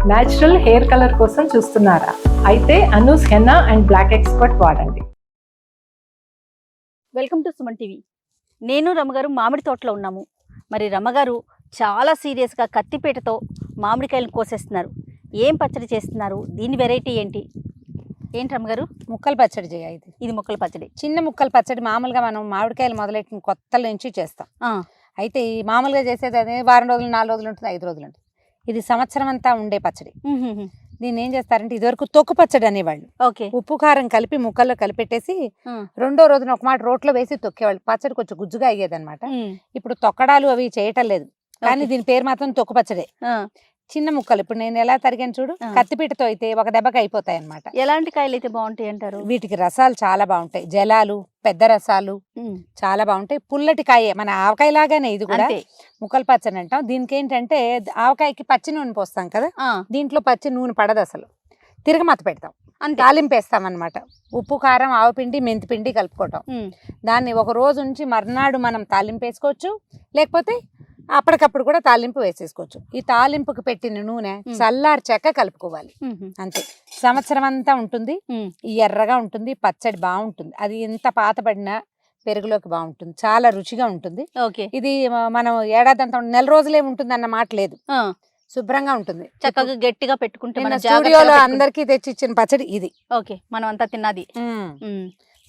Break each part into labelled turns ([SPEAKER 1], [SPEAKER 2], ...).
[SPEAKER 1] Natural hair colour కోసం చూస్తున్నారా? అయితే Anoos henna and black expert వాడండి.
[SPEAKER 2] Welcome to Suman TV. నేను రమ్మగారు మామిడి తోటలో ఉన్నాము. మరి రమ్మగారు చాలా సీరియస్గా కత్తిపీటతో మామిడికాయలను కోసేస్తున్నారు. ఏం పచ్చడి చేస్తున్నారు? దీని వెరైటీ ఏంటి రమ్మగారు?
[SPEAKER 3] ముక్కల పచ్చడి చేయ.
[SPEAKER 2] ఇది ముక్కల పచ్చడి,
[SPEAKER 3] చిన్న ముక్కల పచ్చడి. మామూలుగా మనం మామిడికాయలు మొదలెట్టిన కొత్తల నుంచి చేస్తాం. అయితే ఈ మామూలుగా చేసేది అదే వారం రోజులు, 4 రోజులు ఉంటుంది, 5 రోజులు ఉంటుంది. ఇది సంవత్సరం అంతా ఉండే పచ్చడి. దీన్ని ఏం చేస్తారంటే, ఇదివరకు తొక్కు పచ్చడి అనేవాళ్ళు.
[SPEAKER 2] ఓకే.
[SPEAKER 3] ఉప్పు కారం కలిపి ముక్కల్లో కలిపెట్టేసి రెండో రోజున ఒక మాట రోట్లో వేసి తొక్కేవాళ్ళు. పచ్చడి కొంచెం గుజ్జుగా అయ్యేది అనమాట. ఇప్పుడు తొక్కడాలు అవి చేయటం లేదు, కానీ దీని పేరు మాత్రం తొక్కు పచ్చడే. చిన్న ముక్కలు ఇప్పుడు నేను ఎలా తరిగాను చూడు, కత్తిపీటతో అయితే ఒక దెబ్బకి అయిపోతాయి అనమాట.
[SPEAKER 2] ఎలాంటి కాయలు అయితే బాగుంటాయి అంటారు?
[SPEAKER 3] వీటికి రసాలు చాలా బాగుంటాయి, జలాలు, పెద్ద రసాలు చాలా బాగుంటాయి. పుల్లటి కాయ, మన ఆవకాయ లాగానే ఇది కూడా ముక్కల పచ్చడి అంటాం. దీనికి ఏంటంటే ఆవకాయకి పచ్చి నూనె పోస్తాం కదా, దీంట్లో పచ్చి నూనె పడదు అసలు. తిరగమత పెడతాం, తాలింపేస్తాం అనమాట. ఉప్పు, కారం, ఆవపిండి, మెంతిపిండి కలుపుకోవటం. దాన్ని ఒక రోజు ఉంచి మర్నాడు మనం తాలింపేసుకోవచ్చు, లేకపోతే అప్పటికప్పుడు కూడా తాలింపు వేసేసుకోవచ్చు. ఈ తాలింపుకి పెట్టిన నూనె చల్లార్చాక కలుపుకోవాలి, అంతే. సంవత్సరం అంతా ఉంటుంది, ఎర్రగా ఉంటుంది, పచ్చడి బాగుంటుంది. అది ఎంత పాతబడినా పెరుగులోకి బాగుంటుంది, చాలా రుచిగా ఉంటుంది. ఇది మనం ఏడాదంతా నెల రోజులే ఉంటుంది అన్న మాట లేదు, శుభ్రంగా ఉంటుంది.
[SPEAKER 2] చక్కగా గట్టిగా పెట్టుకుంటే
[SPEAKER 3] స్టూడియోలో అందరికీ తెచ్చి ఇచ్చిన పచ్చడి ఇది.
[SPEAKER 2] ఓకే, మనం అంతా తిన్నది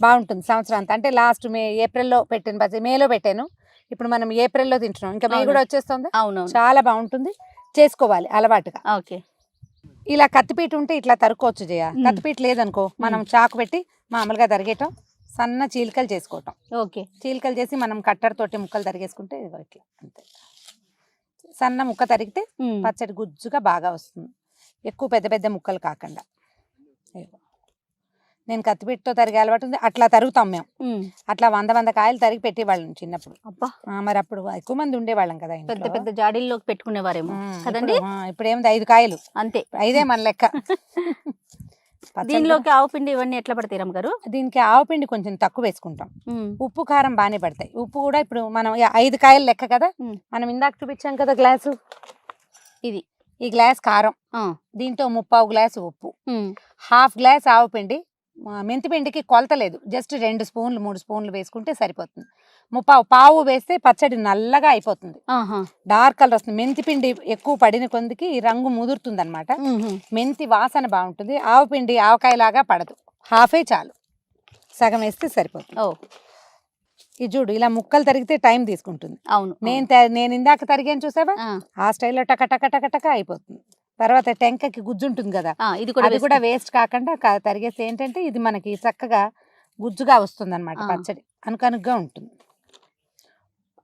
[SPEAKER 3] బాగుంటుంది సంవత్సరం అంతా. అంటే లాస్ట్ ఏప్రిల్లో పెట్టిన పచ్చడి, మేలో పెట్టాను, ఇప్పుడు మనం ఏప్రిల్లో తింటున్నాం, ఇంకా మే కూడా వచ్చేస్తుంది.
[SPEAKER 2] అవును,
[SPEAKER 3] చాలా బాగుంటుంది, చేసుకోవాలి అలవాటుగా.
[SPEAKER 2] ఓకే.
[SPEAKER 3] ఇలా కత్తిపీట ఉంటే ఇట్లా తరుక్కోవచ్చు జయ. కత్తిపీట లేదనుకో, మనం చాకు పెట్టి మామూలుగా తరిగేయటం, సన్న చీలికలు చేసుకోవటం.
[SPEAKER 2] ఓకే.
[SPEAKER 3] చీలికలు చేసి మనం కట్టర్ తోటి ముక్కలు తరిగేసుకుంటే ఇట్లా అంతే. సన్న ముక్క తరిగితే పచ్చడి గుజ్జుగా బాగా వస్తుంది, ఎక్కువ పెద్ద పెద్ద ముక్కలు కాకుండా. నేను కత్తిపీటతో తరిగే అలవాటు ఉంది, అట్లా తరుగుతాం మేము. అట్లా 100 కాయలు తరిగి పెట్టేవాళ్ళం చిన్నప్పుడు.
[SPEAKER 2] అబ్బా,
[SPEAKER 3] మరి అప్పుడు ఎక్కువ మంది ఉండేవాళ్ళం కదా,
[SPEAKER 2] పెద్ద పెద్ద జాడీల్లోకి పెట్టుకునేవారేమో కదండి.
[SPEAKER 3] ఇప్పుడు ఏముంది, 5 కాయలు
[SPEAKER 2] అంతే,
[SPEAKER 3] 5 మన లెక్క.
[SPEAKER 2] దీనిలోకి ఆవుపిండి ఇవన్నీ ఎట్లా పడతాయి రమ్మగారు?
[SPEAKER 3] దీనికి ఆవుపిండి కొంచెం తక్కువ వేసుకుంటాం, ఉప్పు కారం బాగానే పడతాయి. ఉప్పు కూడా ఇప్పుడు మనం 5 కాయలు లెక్క కదా, మనం ఇందాక చూపించాం కదా గ్లాసు,
[SPEAKER 2] ఇది
[SPEAKER 3] ఈ గ్లాస్ కారం, దీంతో 3/4 గ్లాసు ఉప్పు, 1/2 గ్లాస్ ఆవుపిండి. మెంతిపిండికి కొలత లేదు, జస్ట్ 2 స్పూన్లు 3 స్పూన్లు వేసుకుంటే సరిపోతుంది. 3/4 పావు వేస్తే పచ్చడి నల్లగా అయిపోతుంది, డార్క్ కలర్ వస్తుంది. మెంతిపిండి ఎక్కువ పడిన కొందికి రంగు ముదురుతుంది అనమాట, మెంతి వాసన బాగుంటుంది. ఆవుపిండి ఆవకాయలాగా పడదు, 1/2 చాలు, సగం వేస్తే సరిపోతుంది. ఇది చూడు, ఇలా ముక్కలు తరిగితే టైం తీసుకుంటుంది.
[SPEAKER 2] అవును,
[SPEAKER 3] నేను ఇందాక తరిగాను చూసావా, ఆ స్టైల్లో టక టక టక టక అయిపోతుంది. తర్వాత టెంకకి గుజ్జు ఉంటుంది కదా, ఇది కూడా వేస్ట్ కాకుండా తరిగేస్తే ఏంటంటే ఇది మనకి చక్కగా గుజ్జుగా వస్తుంది అనమాట, పచ్చడి అనుకనుగ్గా ఉంటుంది.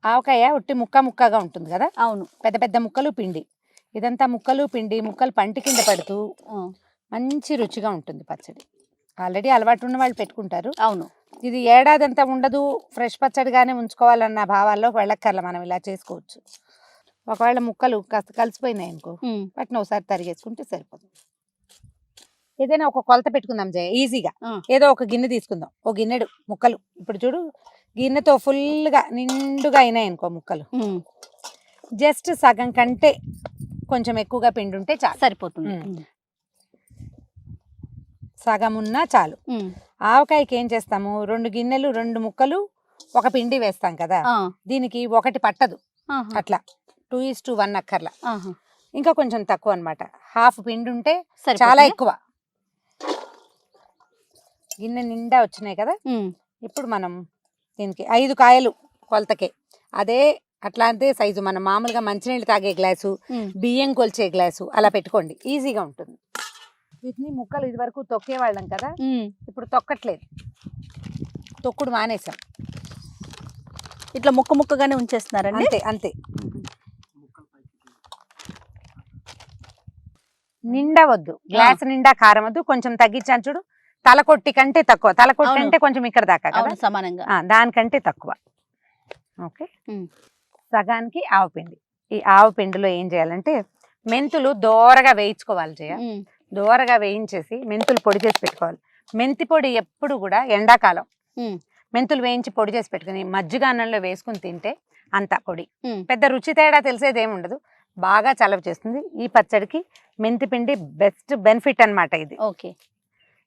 [SPEAKER 3] ఆవకాయ ఉట్టి ముక్కగా ఉంటుంది కదా. అవును, పెద్ద పెద్ద ముక్కలు పిండి, ఇదంతా ముక్కలు పిండి, ముక్కలు పంటి కింద పడుతూ మంచి రుచిగా ఉంటుంది పచ్చడి. ఆల్రెడీ అలవాటు ఉన్న వాళ్ళు పెట్టుకుంటారు. అవును, ఇది ఏడాదంతా ఉండదు, ఫ్రెష్ పచ్చడిగానే ఉంచుకోవాలన్న భావాల్లో వెళ్ళక్కర్ల, మనం ఇలా చేసుకోవచ్చు. ఒకవేళ ముక్కలు కాస్త కలిసిపోయినాయి అనుకో, వాటిని ఒకసారి తరిగేసుకుంటే సరిపోతుంది. ఏదైనా ఒక కొలత పెట్టుకుందాం జయ, ఈజీగా. ఏదో ఒక గిన్నె తీసుకుందాం, ఒక గిన్నెడు ముక్కలు. ఇప్పుడు చూడు, గిన్నెతో ఫుల్గా నిండుగా అయినాయి అనుకో ముక్కలు, జస్ట్ సగం కంటే కొంచెం ఎక్కువగా పిండి ఉంటే చాలు,
[SPEAKER 2] సరిపోతుంది.
[SPEAKER 3] సగం ఉన్నా చాలు. ఆవకాయకి ఏం చేస్తాము, 2 గిన్నెలు 2 ముక్కలు 1 పిండి వేస్తాం కదా, దీనికి 1 పట్టదు, అట్లా 2:1 అక్కర్లా, ఇంకా కొంచెం తక్కువ అనమాట. 1/2 పిండి ఉంటే చాలా ఎక్కువ. గిన్నె నిండా వచ్చినాయి కదా, ఇప్పుడు మనం దీనికి 5 కాయలు కొలతకే, అదే అట్లాంటి సైజు మనం మామూలుగా మంచినీళ్ళు తాగే గ్లాసు, బియ్యం కొలిచే గ్లాసు అలా పెట్టుకోండి, ఈజీగా ఉంటుంది. వీటిని ముక్కలు ఇది వరకు తొక్కేవాళ్ళం కదా, ఇప్పుడు తొక్కట్లేదు, తొక్కుడు మానేసాం,
[SPEAKER 2] ఇట్లా ముక్కగానే ఉంచేస్తున్నారండి.
[SPEAKER 3] అంతే అంతే, నిండా వద్దు, గ్లాస్ నిండా కారం వద్దు, కొంచెం తగ్గించాను చూడు, తలకొట్టి కంటే తక్కువ. తలకొట్టి అంటే కొంచెం ఇక్కడ దాకా కదా,
[SPEAKER 2] సమానంగా,
[SPEAKER 3] దానికంటే తక్కువ. ఓకే, సగానికి ఆవపిండి. ఈ ఆవపిండిలో ఏం చేయాలంటే, మెంతులు దోరగా వేయించుకోవాలి జయ. దోరగా వేయించేసి మెంతులు పొడి చేసి పెట్టుకోవాలి. మెంతి పొడి ఎప్పుడు కూడా ఎండాకాలం మెంతులు వేయించి పొడి చేసి పెట్టుకుని మజ్జిగ అన్నంలో వేసుకుని తింటే అంత పొడి, పెద్ద రుచి తేడా తెలిసేది ఏముండదు. బాగా చలవ చేస్తుంది. ఈ పచ్చడికి మెంతి పిండి బెస్ట్ బెనిఫిట్ అన్నమాట. ఇది
[SPEAKER 2] ఓకే,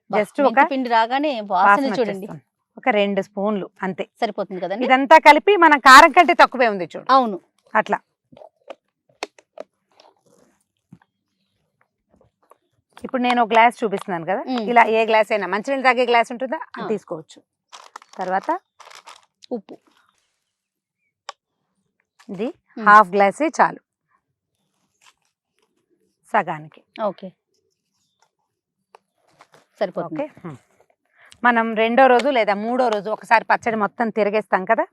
[SPEAKER 3] జస్ట్ ఒక
[SPEAKER 2] మెంతి పిండి రాగానే వాసన
[SPEAKER 3] వాసన
[SPEAKER 2] చూడండి,
[SPEAKER 3] వచ్చేస్తుంది. ఒక 2 స్పూన్లు అంతే
[SPEAKER 2] సరిపోతుంది కదండి.
[SPEAKER 3] ఇదంతా కలిపి మనం కారం కంటే తక్కువే ఉంది చూడు.
[SPEAKER 2] అవును,
[SPEAKER 3] అట్లా ఇప్పుడు నేను ఒక గ్లాస్ చూపిస్తున్నాను కదా, ఇలా ఏ గ్లాస్ అయినా మంచినీళ్ళు తాగే గ్లాస్ ఉంటుందా అది తీసుకోవచ్చు. తర్వాత
[SPEAKER 2] ఉప్పు
[SPEAKER 3] ఇది హాఫ్ గ్లాసే చాలు సగానికి.
[SPEAKER 2] ఓకే, సరిపోతుంది.
[SPEAKER 3] ఓకే, మనం 2వ రోజు లేదా 3వ రోజు ఒకసారి పచ్చడి మొత్తం తిరిగేస్తాం కదా,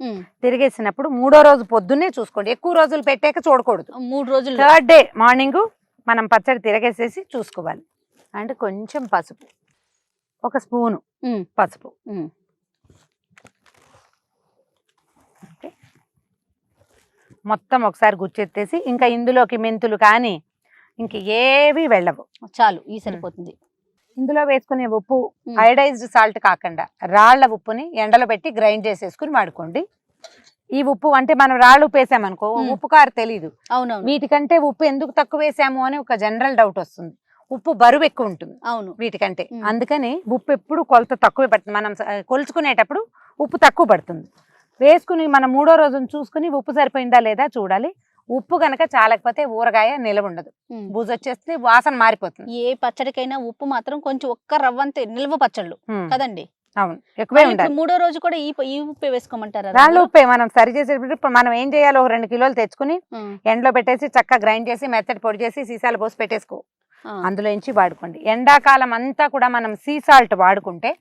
[SPEAKER 3] తిరిగేసినప్పుడు 3వ రోజు పొద్దున్నే చూసుకోండి. ఎక్కువ రోజులు పెట్టాక చూడకూడదు.
[SPEAKER 2] 3 రోజులు
[SPEAKER 3] 3rd డే మార్నింగ్ మనం పచ్చడి తిరగేసేసి చూసుకోవాలి. అండ్ కొంచెం పసుపు, 1 స్పూను పసుపు. ఓకే, మొత్తం ఒకసారి గుచ్చెత్తేసి ఇంకా ఇందులోకి మెంతులు కానీ ఇంక ఏవి వెళ్ళవు,
[SPEAKER 2] చాలు ఈ సరిపోతుంది.
[SPEAKER 3] ఇందులో వేసుకునే ఉప్పు అయోడైజ్డ్ సాల్ట్ కాకుండా రాళ్ల ఉప్పుని ఎండలో పెట్టి గ్రైండ్ చేసేసుకుని వాడుకోండి. ఈ ఉప్పు అంటే మనం రాళ్ళు ఉప్పు వేసామనుకో ఉప్పు కారు తెలీదు.
[SPEAKER 2] అవునవును,
[SPEAKER 3] వీటికంటే ఉప్పు ఎందుకు తక్కువ వేసాము అని ఒక జనరల్ డౌట్ వస్తుంది. ఉప్పు బరువు ఎక్కువ ఉంటుంది
[SPEAKER 2] అవును
[SPEAKER 3] వీటికంటే, అందుకని ఉప్పు ఎప్పుడు కొలత తక్కువే పడుతుంది. మనం కొలుచుకునేటప్పుడు ఉప్పు తక్కువ పడుతుంది. వేసుకుని మనం 3వ రోజున చూసుకుని ఉప్పు సరిపోయిందా లేదా చూడాలి. ఉప్పు కనుక చాలకపోతే ఊరగాయ నిలవ ఉండదు, బూజు వచ్చేస్తే వాసన మారిపోతుంది.
[SPEAKER 2] ఏ పచ్చడికైనా ఉప్పు మాత్రం కొంచెం ఒక్క రవ్వంతే నిల్వ పచ్చళ్ళు కదండి.
[SPEAKER 3] అవును, ఎక్కువే ఉండాలి.
[SPEAKER 2] 3వ రోజు కూడా ఈ ఉప్పే వేసుకోమంటారా?
[SPEAKER 3] రాళ్ళు ఉప్పే మనం సరి చేసేటప్పుడు మనం ఏం చేయాలి, ఒక 2 కిలోలు తెచ్చుకుని ఎండలో పెట్టేసి చక్కగా గ్రైండ్ చేసి మెత్తటి పొడి చేసి సీసాలు పోసి పెట్టేసుకో, అందులో నుంచి వాడుకోండి. ఎండాకాలం అంతా కూడా మనం సీ సాల్ట్ వాడుకుంటే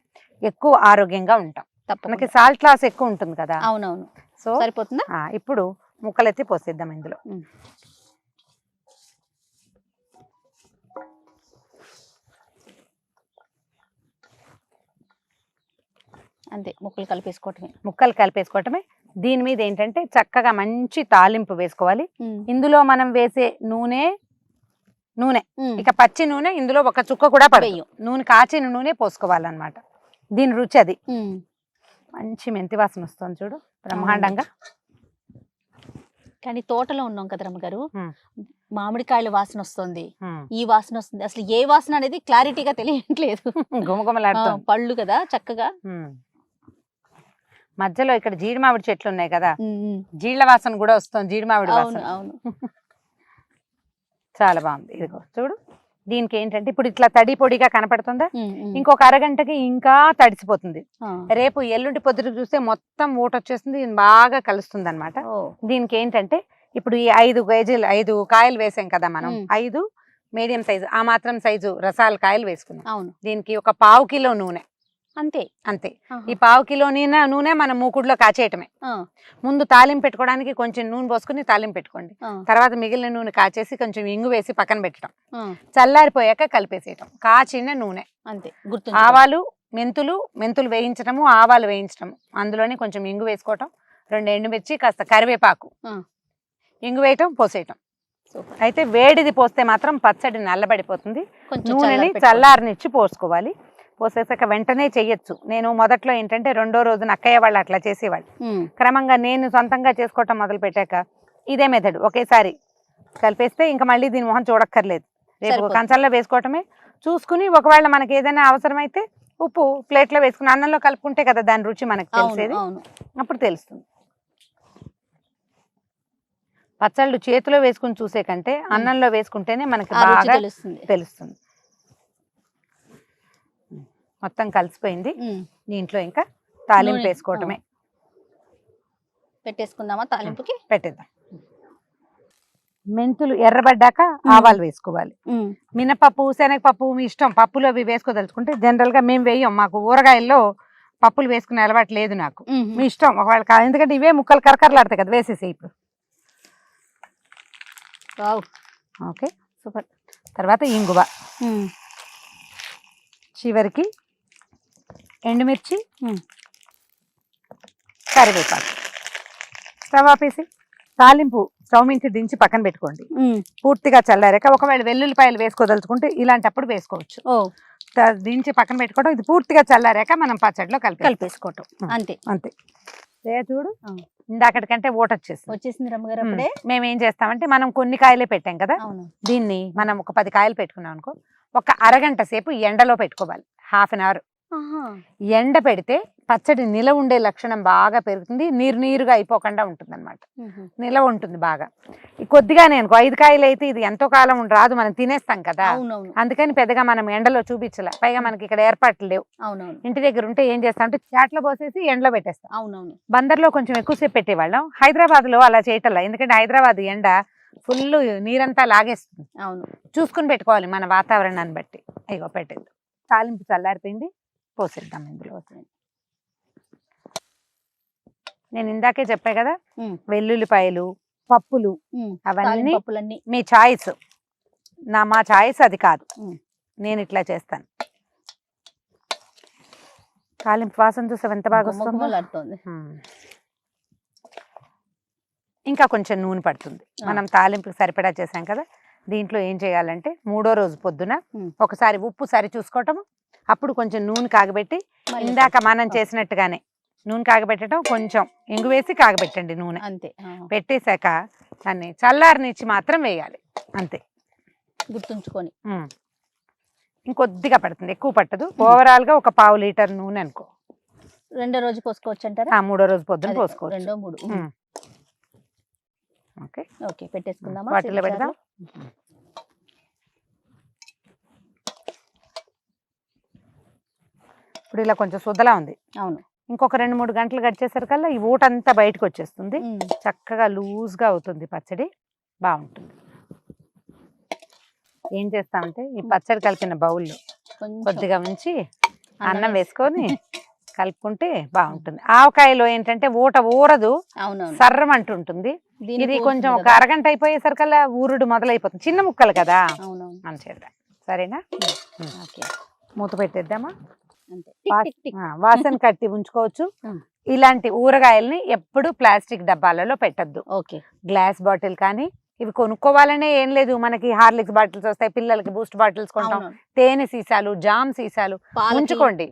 [SPEAKER 3] ఎక్కువ ఆరోగ్యంగా ఉంటాం. మనకి సాల్ట్ లాస్ ఎక్కువ ఉంటుంది కదా.
[SPEAKER 2] అవునవును,
[SPEAKER 3] సో
[SPEAKER 2] సరిపోతుందా?
[SPEAKER 3] ఇప్పుడు ముక్కలెత్తి పోసేద్దాం ఇందులో.
[SPEAKER 2] అంతే, ముక్కలు
[SPEAKER 3] కలిపేసుకోవటమే. దీని మీద ఏంటంటే చక్కగా మంచి తాలింపు వేసుకోవాలి. ఇందులో మనం వేసే నూనె ఇక పచ్చి నూనె ఇందులో ఒక చుక్క కూడా పడదు. నూనె కాచిన నూనె పోసుకోవాలన్నమాట. దీని రుచి అది. మంచి మెంతి వాసన వస్తుంది చూడు, బ్రహ్మాండంగా.
[SPEAKER 2] కానీ తోటలో ఉన్నాం కదా రమ్మగారు, మామిడికాయల వాసన వస్తుంది, ఈ వాసన వస్తుంది. అసలు ఏ వాసన అనేది క్లారిటీగా తెలియట్లేదు.
[SPEAKER 3] గుమగుమలాడుతుంది
[SPEAKER 2] పళ్ళు కదా చక్కగా.
[SPEAKER 3] మధ్యలో ఇక్కడ జీడి మామిడి చెట్లు ఉన్నాయి కదా, జీళ్ళ వాసన కూడా వస్తుంది. జీడి మామిడి వాసన
[SPEAKER 2] అవును,
[SPEAKER 3] చాలా బాగుంది. ఇదిగో చూడు, దీనికి ఏంటంటే ఇప్పుడు ఇట్లా తడి పొడిగా కనపడుతుందా, ఇంకొక అరగంటకి ఇంకా తడిసిపోతుంది. రేపు ఎల్లుండి పొద్దున చూస్తే మొత్తం ఊటొచ్చేస్తుంది, బాగా కలుస్తుంది అనమాట. దీనికి ఏంటంటే ఇప్పుడు ఈ 5 కాయలు వేసాం కదా మనం, 5 మీడియం సైజు ఆ మాత్రం సైజు రసాల కాయలు వేసుకున్నాం.
[SPEAKER 2] అవును,
[SPEAKER 3] దీనికి ఒక 1/2 కిలో నూనె
[SPEAKER 2] అంతే.
[SPEAKER 3] ఈ 1/2 కిలో నూనె మనం మూకుడులో కాచేయటమే. ముందు తాలింపు పెట్టుకోవడానికి కొంచెం నూనె పోసుకుని తాలింపు పెట్టుకోండి. తర్వాత మిగిలిన నూనె కాచేసి కొంచెం ఇంగు వేసి పక్కన పెట్టడం, చల్లారిపోయాక కలిపేసేయటం. కాచిన నూనె
[SPEAKER 2] అంతే.
[SPEAKER 3] ఆవాలు మెంతులు వేయించడము, ఆవాలు వేయించడము, అందులోనే కొంచెం ఇంగు వేసుకోవటం, 2 ఎండుమిర్చి, కాస్త కరివేపాకు, ఇంగు వేయటం, పోసేయటం. అయితే వేడిది పోస్తే మాత్రం పచ్చడి నల్లబడిపోతుంది. నూనెని చల్లారనిచ్చి పోసుకోవాలి. పోసేసాక వెంటనే చెయ్యొచ్చు. నేను మొదట్లో ఏంటంటే 2వ రోజున అక్కయ్య వాళ్ళు అట్లా చేసేవాళ్ళు. క్రమంగా నేను సొంతంగా చేసుకోవటం మొదలు పెట్టాక ఇదే మెథడ్. ఒకేసారి కలిపేస్తే ఇంకా మళ్ళీ దీని మొహం చూడక్కర్లేదు. రేపు కంచంలో వేసుకోవటమే. చూసుకుని ఒకవేళ మనకి ఏదైనా అవసరమైతే ఉప్పు ప్లేట్లో వేసుకుని అన్నంలో కలుపుకుంటే కదా దాని రుచి మనకు తెలిసేది, అప్పుడు తెలుస్తుంది. పచ్చళ్ళు చేతిలో వేసుకుని చూసే కంటే అన్నంలో వేసుకుంటేనే మనకి బాగా తెలుస్తుంది. మొత్తం కలిసిపోయింది. దీంట్లో ఇంకా తాలింపు వేసుకోవటమే.
[SPEAKER 2] పెట్టేసుకుందామా? తాలింపుకి
[SPEAKER 3] పెట్టేద్దాం. మెంతులు ఎర్రబడ్డాక ఆవాలు వేసుకోవాలి. మినపప్పు, శనగపప్పు మీ ఇష్టం, పప్పులు అవి వేసుకోదలుచుకుంటే. జనరల్ గా మేము వేయం, మాకు ఊరగాయల్లో పప్పులు వేసుకునే అలవాటు లేదు నాకు. మీ ఇష్టం ఒకవేళ, ఎందుకంటే ఇవే ముక్కలు కరకరలాడతాయి కదా. వేసేసి ఇప్పుడు ఓకే, సూపర్. తర్వాత ఇంగువ, చివరికి ఎండుమిర్చి, కరివేపాకు, స్టవ్ ఆపేసి తాలింపు స్టవ్ నుంచి దించి పక్కన పెట్టుకోండి. పూర్తిగా చల్లారాక ఒకవేళ వెల్లుల్లిపాయలు వేసుకోదలుచుకుంటే ఇలాంటప్పుడు వేసుకోవచ్చు. దించి పక్కన పెట్టుకోవడం. ఇది పూర్తిగా చల్లారాక మనం పచ్చడిలో కలిపేసుకోవటం.
[SPEAKER 2] అంతే.
[SPEAKER 3] చూడు
[SPEAKER 2] ఆ.
[SPEAKER 3] ఇందాకటికంటే ఓట వచ్చేస్తుంది.
[SPEAKER 2] వచ్చేసింది రమ్మగారు అప్పుడే.
[SPEAKER 3] మేము ఏం చేస్తామంటే మనం కొన్ని కాయలే పెట్టాం కదా,
[SPEAKER 2] అవును.
[SPEAKER 3] దీన్ని మనం ఒక 10 కాయలు పెట్టుకున్నాం అనుకో, ఒక అరగంట సేపు ఎండలో పెట్టుకోవాలి. 1/2 అవర్
[SPEAKER 2] ఆహా.
[SPEAKER 3] ఎండ పెడితే పచ్చడి నిలవ ఉండే లక్షణం బాగా పెరుగుతుంది, నీరుగా అయిపోకుండా ఉంటుంది అనమాట.
[SPEAKER 2] మ్మ్.
[SPEAKER 3] నిలవ ఉంటుంది బాగా. ఈ కొద్దిగానే అనుకో 5 కాయలు అయితే ఇది ఎంతో కాలం రాదు, మనం తినేస్తాం కదా.
[SPEAKER 2] అవునవును.
[SPEAKER 3] అందుకని పెద్దగా మనం ఎండలో చూపించలే. పైగా మనకి ఇక్కడ ఏర్పాట్లు లేవు.
[SPEAKER 2] అవునవును.
[SPEAKER 3] ఇంటి దగ్గర ఉంటే ఏం చేస్తాం అంటే చాట్లో పోసేసి ఎండలో పెట్టేస్తాం.
[SPEAKER 2] అవునవును.
[SPEAKER 3] బందర్లో కొంచెం ఎక్కువసేపు పెట్టేవాళ్ళం. హైదరాబాద్ లో అలా చేయటంలా, ఎందుకంటే హైదరాబాద్ ఎండ ఫుల్ నీరంతా లాగేస్తుంది.
[SPEAKER 2] అవును.
[SPEAKER 3] చూసుకుని పెట్టుకోవాలి మన వాతావరణాన్ని బట్టి. ఇగో పెట్టేది తాలింపు చల్లారిపోయింది, పోసేద్దాం ఇందులో. నేను ఇందాకే చెప్పా కదా,
[SPEAKER 2] మ్మ్.
[SPEAKER 3] వెల్లుల్లిపాయలు, పప్పులు,
[SPEAKER 2] మ్మ్.
[SPEAKER 3] అవన్నీ
[SPEAKER 2] తాలింపు పప్పులన్నీ.
[SPEAKER 3] మీ చాయిస్. మా చాయిస్ అది కాదు,
[SPEAKER 2] మ్మ్.
[SPEAKER 3] నేను ఇట్లా చేస్తాను. తాలింపు వాసన చూసావు ఎంత బాగా వస్తుందో.
[SPEAKER 2] గుమగుమలాడుతోంది.
[SPEAKER 3] ఇంకా కొంచెం నూనె పడుతుంది. మనం తాలింపుకి సరిపడా చేసాం కదా, దీంట్లో ఏం చేయాలంటే 3వ రోజు పొద్దున ఒకసారి ఉప్పు సరి చూసుకోవటం, అప్పుడు కొంచెం నూనె కాగబెట్టి ఇందాక మనం చేసినట్టుగానే నూనె కాగబెట్టడం, కొంచెం ఇంగు వేసి కాగబెట్టండి నూనె.
[SPEAKER 2] అంతే.
[SPEAKER 3] పెట్టేశాక దాన్ని చల్లారనిచ్చి మాత్రం వేయాలి, అంతే.
[SPEAKER 2] గుర్తుంచుకొని.
[SPEAKER 3] ఇంకొద్దిగా పడుతుంది, ఎక్కువ పట్టదు. ఓవరాల్ గా ఒక 1/2 లీటర్ నూనె అనుకో.
[SPEAKER 2] 2వ రోజు పోసుకోవచ్చు అంటారా?
[SPEAKER 3] 3వ రోజు పొద్దున పోసుకోవచ్చు.
[SPEAKER 2] 2, 3.
[SPEAKER 3] Okay
[SPEAKER 2] okay, పెట్టేసుకుందామా?
[SPEAKER 3] వాటిలో పెడదాం. ఇప్పుడు ఇలా కొంచెం సుద్దలా ఉంది.
[SPEAKER 2] అవును.
[SPEAKER 3] ఇంకొక 2-3 గంటలు గడిచేసరికల్లా ఈ ఊటంతా బయటకు వచ్చేస్తుంది.
[SPEAKER 2] మ్మ్.
[SPEAKER 3] చక్కగా లూజ్గా అవుతుంది పచ్చడి, బాగుంటుంది. ఏం చేస్తామంటే ఈ పచ్చడి కలిపిన బౌల్లో
[SPEAKER 2] కొంచెం
[SPEAKER 3] కొద్దిగా ఉంచి అన్నం వేసుకొని కలుపుకుంటే బాగుంటుంది. ఆవకాయలో ఏంటంటే ఊరదు,
[SPEAKER 2] అవునవును.
[SPEAKER 3] సర్రం అంటుంటుంది. ఇది కొంచెం ఒక అరగంట అయిపోయేసరికల్లా ఊరుడు మొదలైపోతుంది. చిన్న ముక్కలు కదా,
[SPEAKER 2] అవునవును.
[SPEAKER 3] అని చేద్దాం. సరేనా?
[SPEAKER 2] ఓకే,
[SPEAKER 3] మూత పెట్టేద్దామా?
[SPEAKER 2] అంతే.
[SPEAKER 3] వాసన కట్టి ఉంచుకోవచ్చు. ఇలాంటి ఊరగాయల్ని ఎప్పుడు ప్లాస్టిక్ డబ్బాలలో పెట్టద్దు.
[SPEAKER 2] ఓకే.
[SPEAKER 3] గ్లాస్ బాటిల్ కానీ, ఇవి కొనుక్కోవాలనే ఏం లేదు, మనకి హార్లిక్స్ బాటిల్స్ వస్తాయి, పిల్లలకి బూస్ట్ బాటిల్స్ కొంటాం, తేనె సీసాలు, జామ్ సీసాలు ఉంచుకోండి.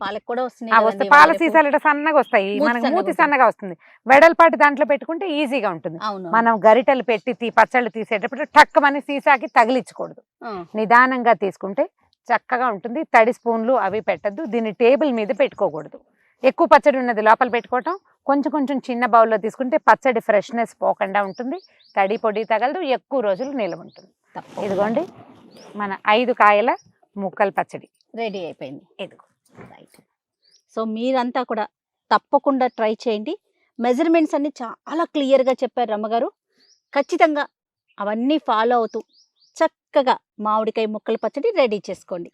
[SPEAKER 3] వస్తాయి పాల సీసాలు అంటే సన్నగా వస్తాయి, మనకి మూతి సన్నగా వస్తుంది. వెడల్పాటి దాంట్లో పెట్టుకుంటే ఈజీగా ఉంటుంది. మనం గరిటెలు పెట్టి పచ్చళ్ళు తీసేటప్పుడు టక్కమని సీసాకి తగిలించకూడదు, నిదానంగా తీసుకుంటే చక్కగా ఉంటుంది. తడి స్పూన్లు అవి పెట్టద్దు. దీన్ని టేబుల్ మీద పెట్టుకోకూడదు. ఎక్కువ పచ్చడి ఉన్నది లోపల పెట్టుకోవటం, కొంచెం కొంచెం చిన్న బౌల్లో తీసుకుంటే పచ్చడి ఫ్రెష్నెస్ పోకుండా ఉంటుంది, తడి పొడి తగలదు, ఎక్కువ రోజులు నిల్వ ఉంటుంది. ఇదిగోండి మన 5 కాయల ముక్కల పచ్చడి
[SPEAKER 2] రెడీ అయిపోయింది.
[SPEAKER 3] ఇదిగో.
[SPEAKER 2] రైట్. సో మీరంతా కూడా తప్పకుండా ట్రై చేయండి. మెజర్మెంట్స్ అన్ని చాలా క్లియర్గా చెప్పారు రమ్మగారు. ఖచ్చితంగా అవన్నీ ఫాలో అవుతూ చక్కగా మామిడికాయ ముక్కల పచ్చడి రెడీ చేసుకోండి.